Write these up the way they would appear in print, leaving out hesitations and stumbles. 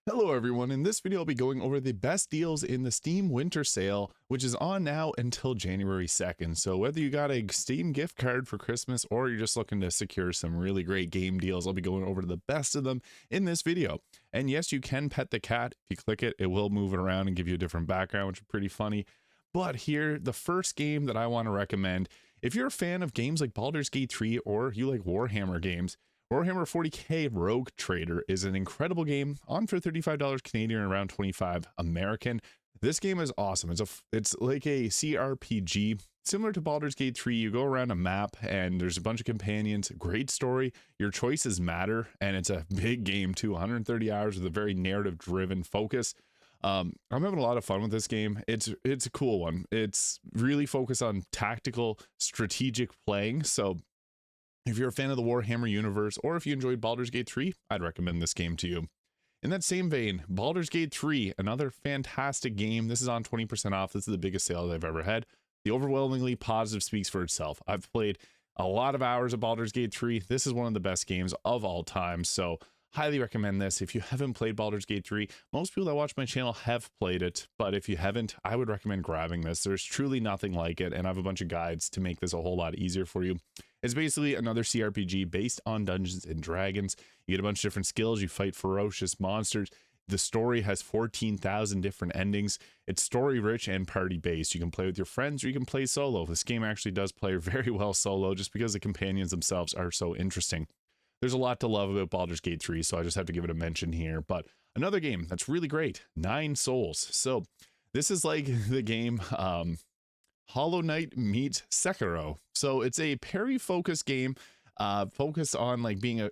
Hello everyone, in this video I'll be going over the best deals in the Steam Winter Sale, which is on now until January 2nd. So whether you got a Steam gift card for Christmas or you're just looking to secure some really great game deals, I'll be going over the best of them in this video. And yes, you can pet the cat. If you click it, it will move it around and give you a different background, which is pretty funny. But here, the first game that I want to recommend, if you're a fan of games like Balers Gate 3 or you like Warhammer games, Warhammer 40k Rogue Trader is an incredible game on for $35 Canadian or around 25 American. This game is awesome. It's like a CRPG similar to Baldur's Gate 3. You go around a map and there's a bunch of companions. Great story. Your choices matter, and it's a big game too. 130 hours with a very narrative driven focus. I'm having a lot of fun with this game. It's a cool one. It's really focused on tactical strategic playing. So if you're a fan of the Warhammer universe, or if you enjoyed Baldur's Gate 3, I'd recommend this game to you. In that same vein, Baldur's Gate 3, another fantastic game. This is on 20% off. This is the biggest sale I've ever had. The overwhelmingly positive speaks for itself. I've played a lot of hours of Baldur's Gate 3. This is one of the best games of all time, so highly recommend this. If you haven't played Baldur's Gate 3, most people that watch my channel have played it, but if you haven't, I would recommend grabbing this. There's truly nothing like it, and I have a bunch of guides to make this a whole lot easier for you. It's basically another CRPG based on Dungeons and Dragons. You get a bunch of different skills. You fight ferocious monsters. The story has 14,000 different endings. It's story rich and party based. You can play with your friends or you can play solo. This game actually does play very well solo just because the companions themselves are so interesting. There's a lot to love about Baldur's Gate 3, so I just have to give it a mention here. But another game that's really great, 9 Souls. So this is like the game Hollow Knight meets Sekiro. So it's a parry-focused game, focused on like being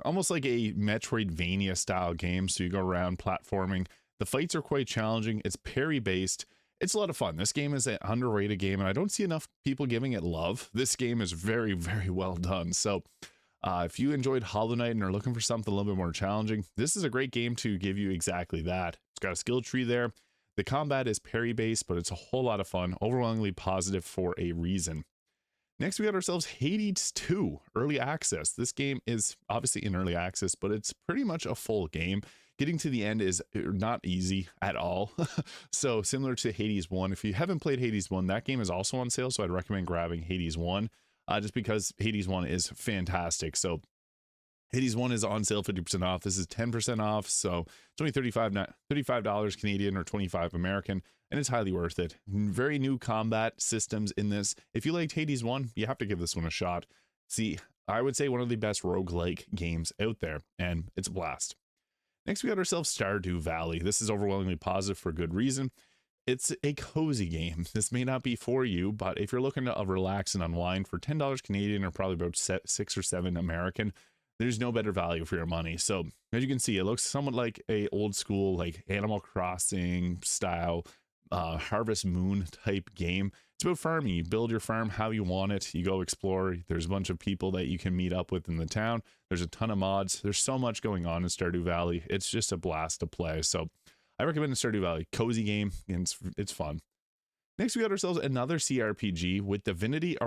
almost like a Metroidvania style game. So you go around platforming. The fights are quite challenging. It's parry-based. It's a lot of fun. This game is an underrated game, and I don't see enough people giving it love. This game is very, very well done. So if you enjoyed Hollow Knight and are looking for something a little bit more challenging, this is a great game to give you exactly that. It's got a skill tree there. The combat is parry-based, but it's a whole lot of fun, overwhelmingly positive for a reason. Next, we got ourselves Hades 2, Early Access. This game is obviously in Early Access, but it's pretty much a full game. Getting to the end is not easy at all. So similar to Hades 1, if you haven't played Hades 1, that game is also on sale, so I'd recommend grabbing Hades 1, just because Hades 1 is fantastic. So Hades 1 is on sale 50% off. This is 10% off, so it's only $35 Canadian or 25 American, and it's highly worth it. Very new combat systems in this. If you liked Hades 1, you have to give this one a shot. See, I would say one of the best roguelike games out there, and it's a blast. Next, we got ourselves Stardew Valley. This is overwhelmingly positive for good reason. It's a cozy game. This may not be for you, but if you're looking to relax and unwind for $10 Canadian or probably about 6 or 7 American, there's no better value for your money. So as you can see, it looks somewhat like a old school, like Animal Crossing style, Harvest Moon type game. It's about farming. You build your farm how you want it. You go explore. There's a bunch of people that you can meet up with in the town. There's a ton of mods. There's so much going on in Stardew Valley. It's just a blast to play. So I recommend Stardew Valley. Cozy game, and it's fun. Next, we got ourselves another CRPG with Divinity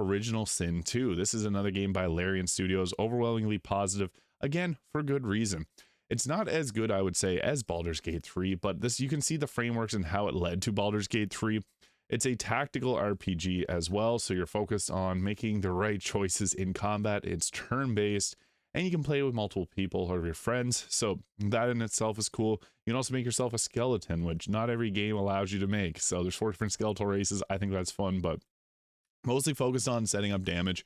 Sin 2. This is another game by Larian Studios, overwhelmingly positive, again, for good reason. It's not as good, I would say, as Baldur's Gate 3, but this, you can see the frameworks and how it led to Baldur's Gate 3. It's a tactical RPG as well, so you're focused on making the right choices in combat. It's turn-based, and you can play with multiple people or your friends, so that in itself is cool. You can also make yourself a skeleton, which not every game allows you to make. So there's 4 different skeletal races. I think that's fun, but mostly focused on setting up damage.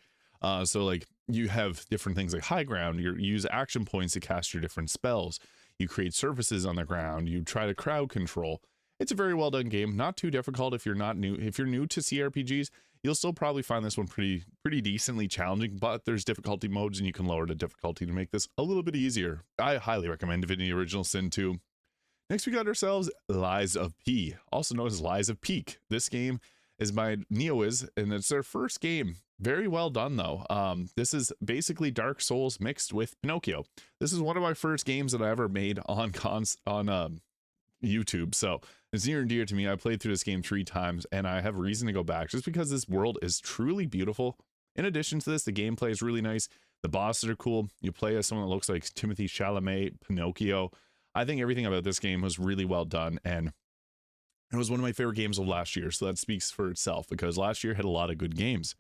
So like you have different things like high ground. You use action points to cast your different spells. You create surfaces on the ground. You try to crowd control. It's a very well done game. Not too difficult if you're not new. If you're new to CRPGs, you'll still probably find this one pretty decently challenging, but there's difficulty modes and you can lower the difficulty to make this a little bit easier. I highly recommend Divinity Sin 2. Next, we got ourselves Lies of P, also known as Lies of Peak. This game is by Neowiz, and it's their first game. Very well done, though. This is basically Dark Souls mixed with Pinocchio. This is one of my first games that I ever made on YouTube, so it's near and dear to me. I played through this game 3 times, and I have reason to go back just because this world is truly beautiful. In addition to this, the gameplay is really nice. The bosses are cool. You play as someone that looks like Timothy Chalamet, Pinocchio. I think everything about this game was really well done, and it was one of my favorite games of last year. So that speaks for itself, because last year had a lot of good games.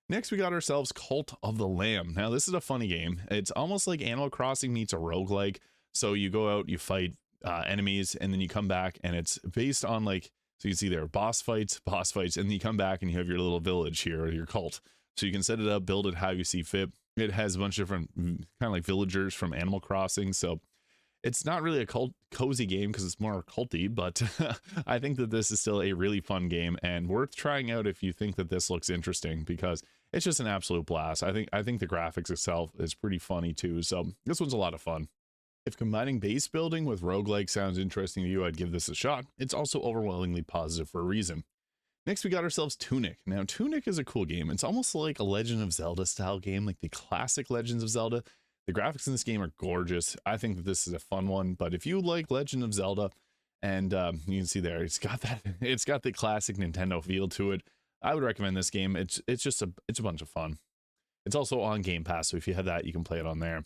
Next, we got ourselves Cult of the Lamb. Now, this is a funny game. It's almost like Animal Crossing meets a roguelike. So you go out, you fight enemies, and then you come back, and it's based on like, so you can see there, boss fights, and then you come back and you have your little village here, or your cult. So you can set it up, build it how you see fit. It has a bunch of different kind of like villagers from Animal Crossing. So it's not really a cozy game because it's more culty, but I think that this is still a really fun game and worth trying out if you think that this looks interesting, because it's just an absolute blast. I think the graphics itself is pretty funny too. So this one's a lot of fun. If combining base building with roguelike sounds interesting to you, I'd give this a shot. It's also overwhelmingly positive for a reason. Next, we got ourselves Tunic. Now, Tunic is a cool game. It's almost like a Legend of Zelda style game, like the classic Legends of Zelda. The graphics in this game are gorgeous. I think that this is a fun one, but if you like Legend of Zelda, and you can see there, it's got the classic Nintendo feel to it, I would recommend this game. It's a bunch of fun. It's also on Game Pass, so if you have that, you can play it on there.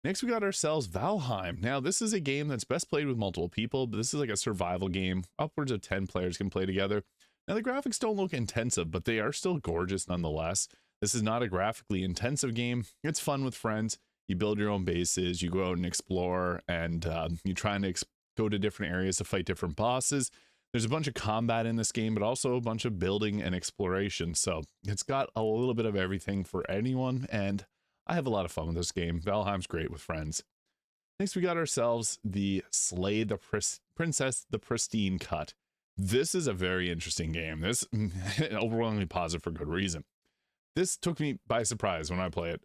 Next, we got ourselves Valheim. Now, this is a game that's best played with multiple people, but this is like a survival game. Upwards of 10 players can play together. Now, the graphics don't look intensive, but they are still gorgeous nonetheless. This is not a graphically intensive game. It's fun with friends. You build your own bases, you go out and explore, and you try and go to different areas to fight different bosses. There's a bunch of combat in this game, but also a bunch of building and exploration. So it's got a little bit of everything for anyone, and I have a lot of fun with this game. Valheim's great with friends. Next, we got ourselves the Slay the Princess the Pristine Cut. This is a very interesting game. This overwhelmingly positive for good reason. This took me by surprise when I play it.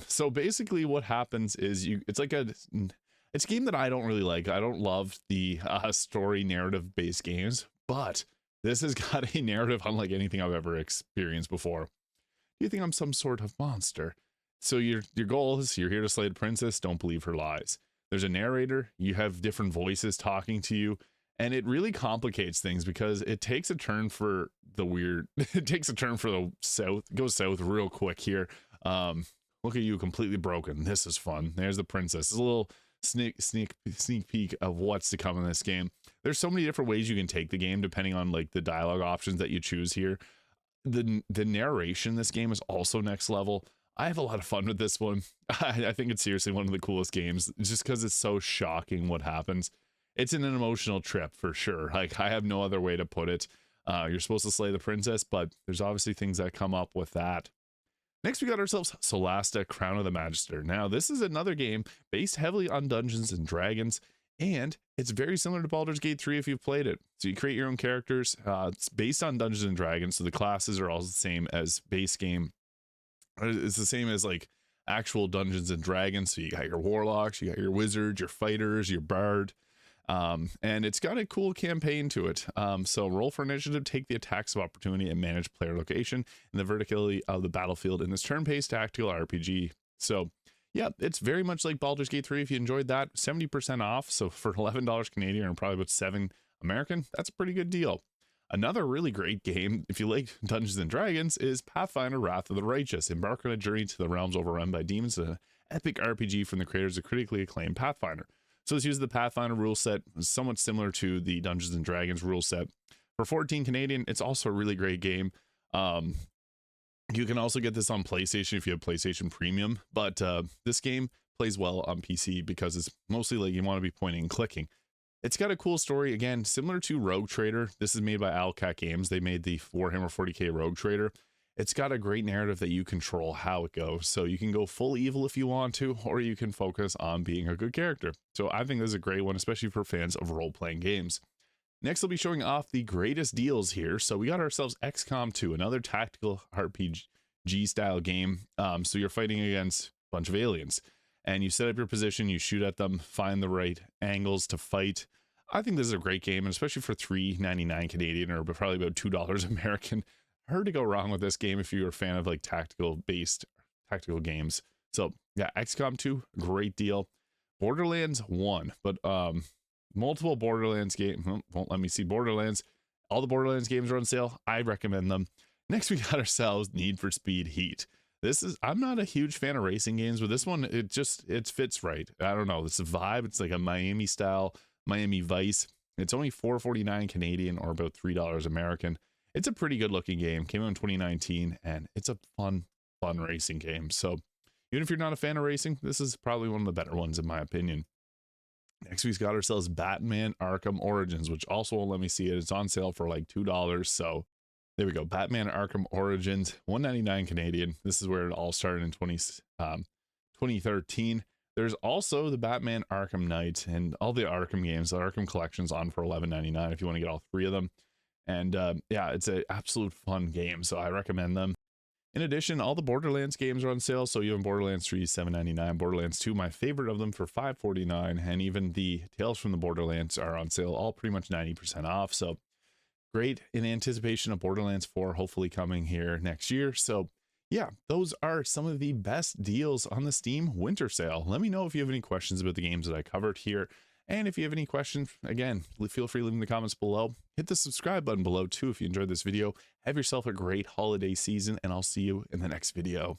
So basically what happens is it's a game that I don't really like. I don't love the story narrative based games, but this has got a narrative unlike anything I've ever experienced before. Do you think I'm some sort of monster? So your goal is you're here to slay the princess. Don't believe her lies. There's a narrator. You have different voices talking to you. And it really complicates things because it takes a turn for the weird. It takes a turn for the south. It goes south real quick here. Look at you, completely broken. This is fun. There's the princess. It's a little sneak peek of what's to come in this game. There's so many different ways you can take the game depending on like the dialogue options that you choose here. The narration in this game is also next level. I have a lot of fun with this one. I think it's seriously one of the coolest games just because it's so shocking what happens. It's an emotional trip for sure. Like, I have no other way to put it. You're supposed to slay the princess, but there's obviously things that come up with that. Next, we got ourselves Solas, Crown of the Magister. Now, this is another game based heavily on Dungeons and Dragons, and it's very similar to Balers Gate 3 if you've played it. So you create your own characters. It's based on Dungeons and Dragons, so the classes are all the same as base game. It's the same as like actual Dungeons and Dragons. So you got your warlocks, you got your wizards, your fighters, your bard. And it's got a cool campaign to it. So roll for initiative, take the attacks of opportunity, and manage player location in the verticality of the battlefield in this turn-based tactical RPG. So yeah, it's very much like Baldur's Gate 3. If you enjoyed that, 70% off. So for $11 Canadian or probably about $7 American, that's a pretty good deal. Another really great game, if you like Dungeons and Dragons, is Pathfinder Wrath of the Righteous. Embark on a journey to the realms overrun by demons, an epic RPG from the creators of critically acclaimed Pathfinder. So this uses the Pathfinder rule set, somewhat similar to the Dungeons and Dragons rule set. For 14 Canadian, it's also a really great game. You can also get this on PlayStation if you have PlayStation Premium, but this game plays well on PC because it's mostly like you want to be pointing and clicking. It's got a cool story, again, similar to Rogue Trader. This is made by Owlcat Games. They made the Warhammer 40k Rogue Trader. It's got a great narrative that you control how it goes. So you can go full evil if you want to, or you can focus on being a good character. So I think this is a great one, especially for fans of role-playing games. Next, I'll be showing off the greatest deals here. So we got ourselves XCOM 2, another tactical RPG style game. So you're fighting against a bunch of aliens, and you set up your position, you shoot at them, find the right angles to fight. I think this is a great game, and especially for $3.99 Canadian, or probably about $2 American. Hard to go wrong with this game if you're a fan of like tactical games. So yeah, XCOM 2, great deal. Borderlands 1, but multiple Borderlands games won't let me see Borderlands. All the Borderlands games are on sale. I recommend them. Next, we got ourselves Need for Speed Heat. I'm not a huge fan of racing games, but this one, it fits right. I don't know, it's a vibe. It's like a Miami style, Miami Vice. It's only $4.49 Canadian, or about $3 American. It's a pretty good looking game. Came out in 2019, and it's a fun racing game. So even if you're not a fan of racing, this is probably one of the better ones in my opinion. Next, we've got ourselves Batman Arkham Origins, which also won't let me see it. It's on sale for like $2. So there we go. Batman Arkham Origins, $1.99 Canadian. This is where it all started in 2013. There's also the Batman Arkham Knight and all the Arkham games, the Arkham collections, on for $11.99 if you want to get all three of them. And yeah, it's an absolute fun game, so I recommend them. In addition, all the Borderlands games are on sale. So even Borderlands 3 $7.99, Borderlands 2, my favorite of them, for $5.49, and even the Tales from the Borderlands are on sale, all pretty much 90% off. So great, in anticipation of Borderlands 4 hopefully coming here next year. So yeah, those are some of the best deals on the Steam winter sale. Let me know if you have any questions about the games that I covered here. And if you have any questions, again, feel free to leave them in the comments below. Hit the subscribe button below too if you enjoyed this video. Have yourself a great holiday season, and I'll see you in the next video.